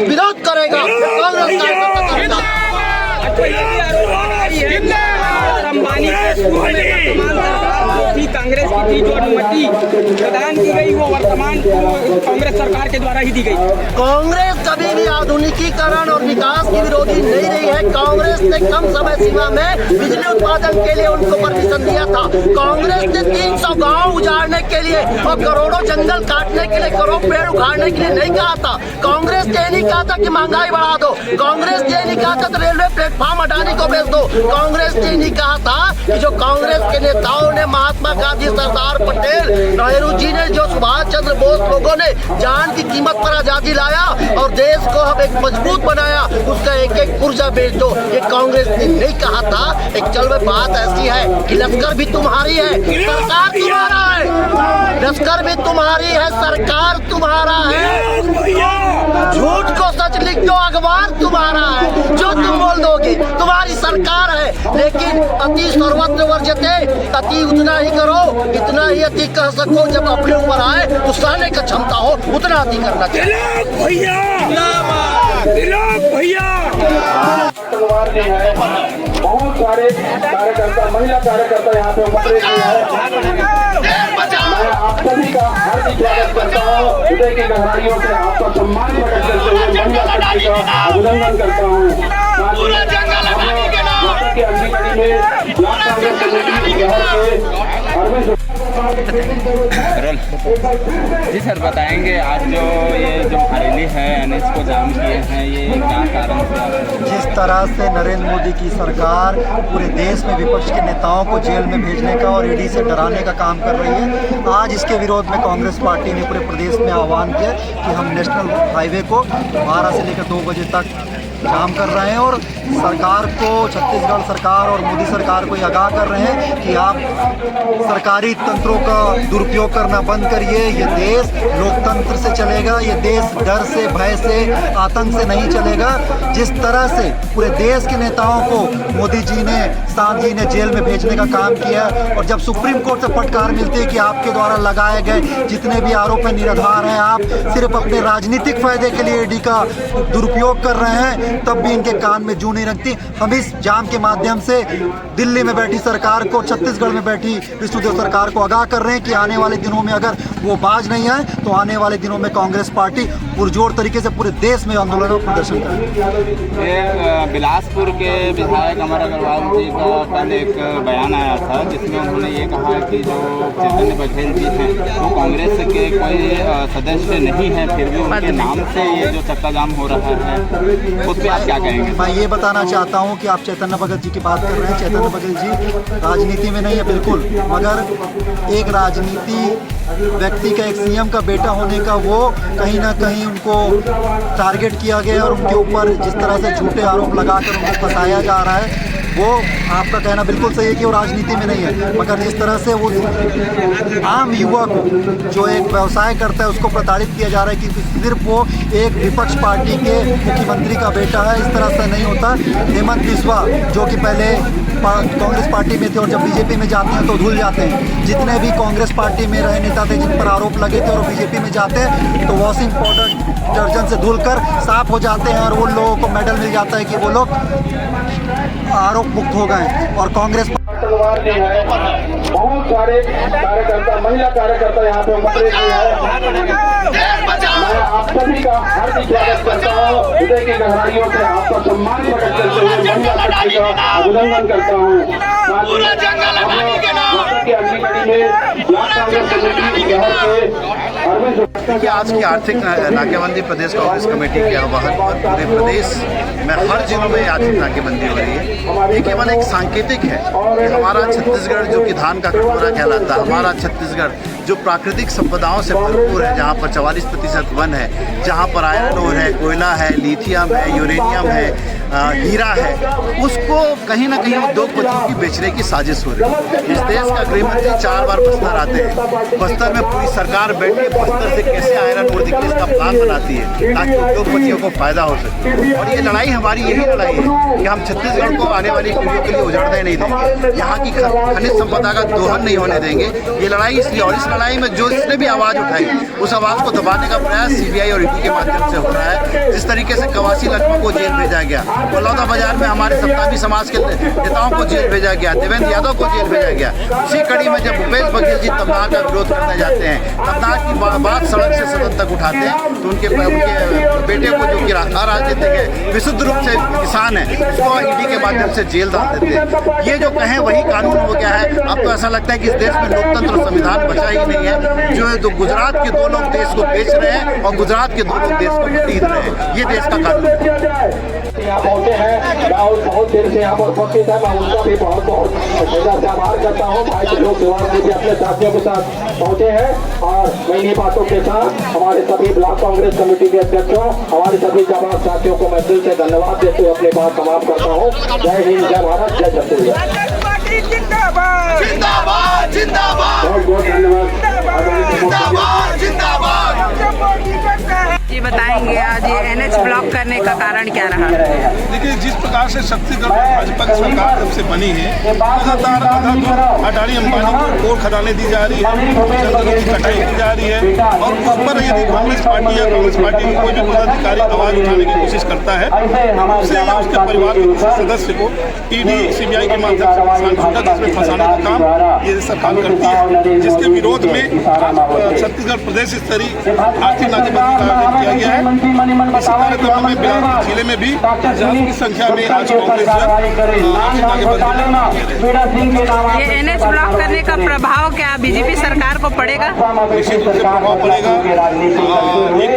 विरोध करेगा। कांग्रेस कांग्रेस की थी, जो अनुमति प्रदान की गई वो वर्तमान कांग्रेस सरकार के द्वारा ही दी गई। कांग्रेस कभी भी आधुनिकीकरण और विकास की विरोधी नहीं रही है। कांग्रेस ने कम समय सीमा में बिजली उत्पादन के लिए उनको परमिशन दिया था। कांग्रेस ने 300 गांव उजाड़ने के लिए और करोड़ों जंगल काटने के लिए, करोड़ों पेड़ उखाड़ने के लिए नहीं कहा था। कांग्रेस ने नहीं कहा था कि महंगाई बढ़ा दो। कांग्रेस ने नहीं कहा था तो रेलवे प्लेटफॉर्म अडानी को बेच दो। कांग्रेस ने नहीं कहा था कि जो कांग्रेस के नेताओं ने, महात्मा गांधी, सरदार पटेल, नेहरू जी ने, जो सुभाष चंद्र बोस लोगों ने जान की कीमत पर आजादी लाया और देश को हम एक मजबूत बनाया, उसका एक एक पुर्जा बेच दो, ये कांग्रेस ने नहीं कहा था। एक चल में बात ऐसी है कि लश्कर भी तुम्हारी है, सरकार तुम्हारा है। लश्कर भी तुम्हारी है, सरकार तुम्हारा है। झूठ को सच लिख दो, अखबार तुम्हारा है। जो तुम बोल दोगे तुम्हारी सरकार है। लेकिन अति सर्वत्र वर्जते, अति उतना ही करो, इतना ही अति कह सको। जब अपने ऊपर आए तो सहने का क्षमता हो, उतना अति करना चाहिए। भैया बहुत सारे कार्यकर्ता, महिला कार्यकर्ता यहाँ पे उपस्थित हैं। मैं आप सभी का हार्दिक स्वागत करता हूँ। हृदय की गहराइयों से आपका सम्मान प्रकट करते हुए महिला शक्ति का अभिनंदन करता हूँ। के अंगीकारी में ब्लॉक कांग्रेस कमेटी के जी सर, बताएंगे आज जो ये जो रैली है एनएच को जाम किए हैं, ये क्या कारण से? जिस तरह से नरेंद्र मोदी की सरकार पूरे देश में विपक्ष के नेताओं को जेल में भेजने का और ईडी से डराने का काम कर रही है, आज इसके विरोध में कांग्रेस पार्टी ने पूरे प्रदेश में आह्वान किया कि हम नेशनल हाईवे को 12 से लेकर 2 बजे तक जाम कर रहे हैं और सरकार को, छत्तीसगढ़ सरकार और मोदी सरकार को आगाह कर रहे हैं कि आप सरकारी तंत्रों का दुरुपयोग करना बंद करिए। ये देश लोकतंत्र से चलेगा, ये देश डर से, भय से, आतंक से नहीं चलेगा। जिस तरह से पूरे देश के नेताओं को मोदी जी ने, शाह जी ने जेल में भेजने का काम किया और जब सुप्रीम कोर्ट से फटकार मिलती है कि आपके द्वारा लगाए गए जितने भी आरोप हैं निराधार हैं, आप सिर्फ अपने राजनीतिक फायदे के लिए ईडी का दुरुपयोग कर रहे हैं, तब भी इनके कान में जू नहीं रखती। हम इस जाम के माध्यम से दिल्ली में बैठी सरकार को, छत्तीसगढ़ में बैठी विष्णुदेव सरकार को आगाह कर रहे हैं कि आने वाले दिनों में अगर वो बाज नहीं आए तो आने वाले दिनों में कांग्रेस पार्टी पुरजोर तरीके से पूरे देश में आंदोलन और प्रदर्शन करेगी। बिलासपुर के विधायक अमर अग्रवाल जी का कल एक बयान आया था जिसमें उन्होंने ये कहा कि जो चैतन्य बघेल जी हैं वो कांग्रेस के कोई सदस्य नहीं है, फिर भी उनके नाम से ये जो चक्का जाम हो रहा है, उस पर आप क्या कहेंगे? मैं ये बताना चाहता हूँ कि आप चैतन्य भगत जी की बात कर रहे हैं। चैतन्य भगत जी राजनीति में नहीं है बिल्कुल, मगर एक राजनीति व्यक्ति का, एक सीएम का बेटा होने का वो कहीं ना कहीं उनको टारगेट किया गया और उनके ऊपर जिस तरह से झूठे आरोप लगाकर उनको फंसाया जा रहा है, वो आपका कहना बिल्कुल सही है कि वो राजनीति में नहीं है। मगर जिस तरह से वो आम युवा को जो एक व्यवसाय करता है उसको प्रताड़ित किया जा रहा है कि सिर्फ वो एक विपक्ष पार्टी के मुख्यमंत्री का बेटा है, इस तरह से नहीं होता। हेमंत बिस्वा जो कि पहले कांग्रेस पार्टी में थे और जब बीजेपी में जाते हैं तो धुल जाते हैं। जितने भी कांग्रेस पार्टी में रहे नेता थे जिन पर आरोप लगे थे और बीजेपी में जाते हैं तो वॉशिंग पाउडर डिटर्जेंट से धुलकर साफ हो जाते हैं और उन लोगों को मेडल मिल जाता है कि वो लोग आरोप मुक्त हो गए। और कांग्रेस बहुत सारे कार्यकर्ता, महिला कार्यकर्ता यहाँ पे उपस्थित हैं। मैं आप सभी का हार्दिक स्वागत करता हूँ। हृदय की गहराइयों से आपका सम्मान प्रकट करते हुए महिला शक्ति का अभिनंदन करता हूँ। के अंगीकारी में ब्लॉक कांग्रेस कमेटी देखिए, आज की आर्थिक नाकेबंदी प्रदेश कांग्रेस कमेटी के आह्वान पर पूरे प्रदेश में हर जिलों में आर्थिक नाकेबंदी हो रही है। ये केवल एक सांकेतिक है कि हमारा छत्तीसगढ़ जो कि धान का कटोरा कहलाता है, हमारा छत्तीसगढ़ जो प्राकृतिक संपदाओं से भरपूर है, जहाँ पर 44% वन है, जहाँ पर आयरन ओर है, कोयला है, लिथियम है, यूरेनियम है, हीरा है, उसको कहीं ना कहीं उद्योगपतियों की बेचने की साजिश हो रही है। इस देश का गृह मंत्री 4 बार बस्तर आते हैं, बस्तर में पूरी सरकार बैठ के बस्तर से कैसे आयरन ओर निकले इसका प्लान बनाती है ताकि उद्योगपतियों को फायदा हो सके। और ये लड़ाई हमारी यही लड़ाई है कि हम छत्तीसगढ़ को आने वाली पीढ़ियों के लिए उजाड़ने नहीं देंगे, यहाँ की खनिज संपदा का दोहन नहीं होने देंगे। ये लड़ाई इसलिए, और इस लड़ाई में जो इसने भी आवाज़ उठाई उस आवाज़ को दबाने का प्रयास है सीबीआई और ईडी के माध्यम से हो रहा है। जिस तरीके से कवासी लखमा को जेल भेजा गया, बलौदा बाजार में हमारे सत्तावी समाज के नेताओं को जेल भेजा गया, देवेंद्र यादव को जेल भेजा गया, उसी कड़ी में जब भूपेश बघेल जी तबनार का विरोध करने जाते हैं, तबनार की बात सड़क से सदन तक उठाते हैं, तो उनके बेटे को जो कि राजनीतिक है, विशुद्ध रूप से किसान है, उसको ईडी के माध्यम से जेल डाल देते हैं। ये जो कहें वही कानून हो गया है। अब तो ऐसा लगता है कि इस देश में लोकतंत्र और संविधान बचा ही नहीं है। जो गुजरात के 2 लोग देश को बेच रहे हैं और गुजरात के 2 लोग देश को खरीद रहे हैं, ये देश का कानून है। यहाँ पहुँचे हैं, राहुल बहुत देर से यहाँ पर उपस्थित है, मैं उनका भी बहुत बहुत आभार करता हूँ। भाई लोग भी अपने साथियों के साथ पहुँचे हैं और मैं इन्हीं बातों के साथ हमारे सभी ब्लॉक कांग्रेस कमेटी के अध्यक्षों, हमारे सभी जवान साथियों को मैं दिल से धन्यवाद देते हुए अपनी बात समाप्त करता हूँ। जय हिंद, जय भारत, जय छत्तीसगढ़। जिंदाबाद जिंदाबाद जिंदाबाद बहुत बहुत धन्यवाद। जिंदाबाद जिंदाबाद। ये बताएंगे आज ये NH ब्लॉक करने का कारण क्या रहा? देखिए, जिस प्रकार से छत्तीसगढ़ में भाजपा की सरकार जब से बनी है, लगातार अडानी अंबानी को और खदानें दी जा रही है, जंगलों की कटाई की जा रही है और उस पर यदि कांग्रेस पार्टी या कांग्रेस पार्टी में कोई भी पदाधिकारी आवाज उठाने की कोशिश करता है, उससे या उसके परिवार के किसी सदस्य को ईडी सीबीआई के माध्यम से फंसाने का काम ये सरकार करती है, जिसके विरोध में छत्तीसगढ़ प्रदेश स्तरीय आर्थिक नाकेबंदी का किया गया है। इसी कार्यक्रम में बिलासपुर जिले में भी 50 की संख्या में आज कांग्रेस ये NH ब्लॉक करने का प्रभाव क्या बीजेपी सरकार को पड़ेगा? निश्चित रूप से प्रभाव पड़ेगा। एक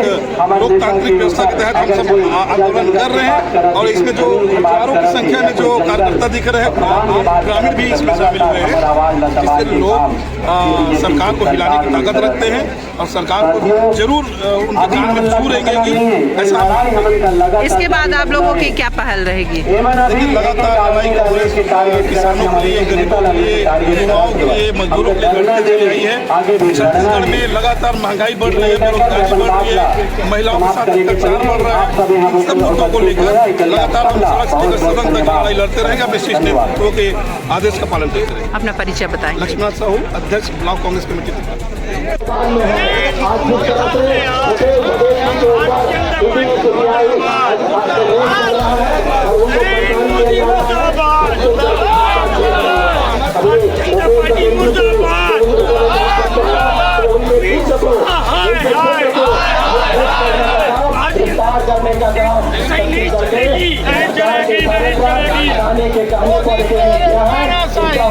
लोकतांत्रिक व्यवस्था के तहत हम सब आंदोलन कर रहे हैं और इसमें जो हजारों की संख्या में जो कार्यकर्ता दिख रहे हैं, ग्रामीण भी इसमें शामिल हुए हैं, जिससे लोग सरकार को हिलाने की ताकत रखते हैं और सरकार को जरूर उनके कान में छू रहेंगे ऐसा। इसके बाद आप लोगों की क्या पहल रहेगी? देखिए, लगातार लड़ाई कांग्रेस किसानों के लिए, गरीबों के लिए, युवाओं के लिए, मजदूरों के लिए लड़ती चली रही है। छत्तीसगढ़ में लगातार महंगाई बढ़ रही है, बेरोजगारी बढ़ रही है, महिलाओं के साथ अत्याचार बढ़ रहा है। इन सब मुद्दों को लेकर लगातार हम सड़क से लेकर सदन तक लड़ाई लड़ते रहेंगे, अपने शीर्ष नेतृत्व के आदेश का पालन करते रहेंगे। अपना परिचय बताएं। लक्ष्मण साहू, अध्यक्ष ब्लॉक कांग्रेस कमेटी।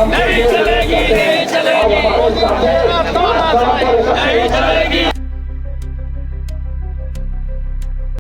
नहीं चलेगी।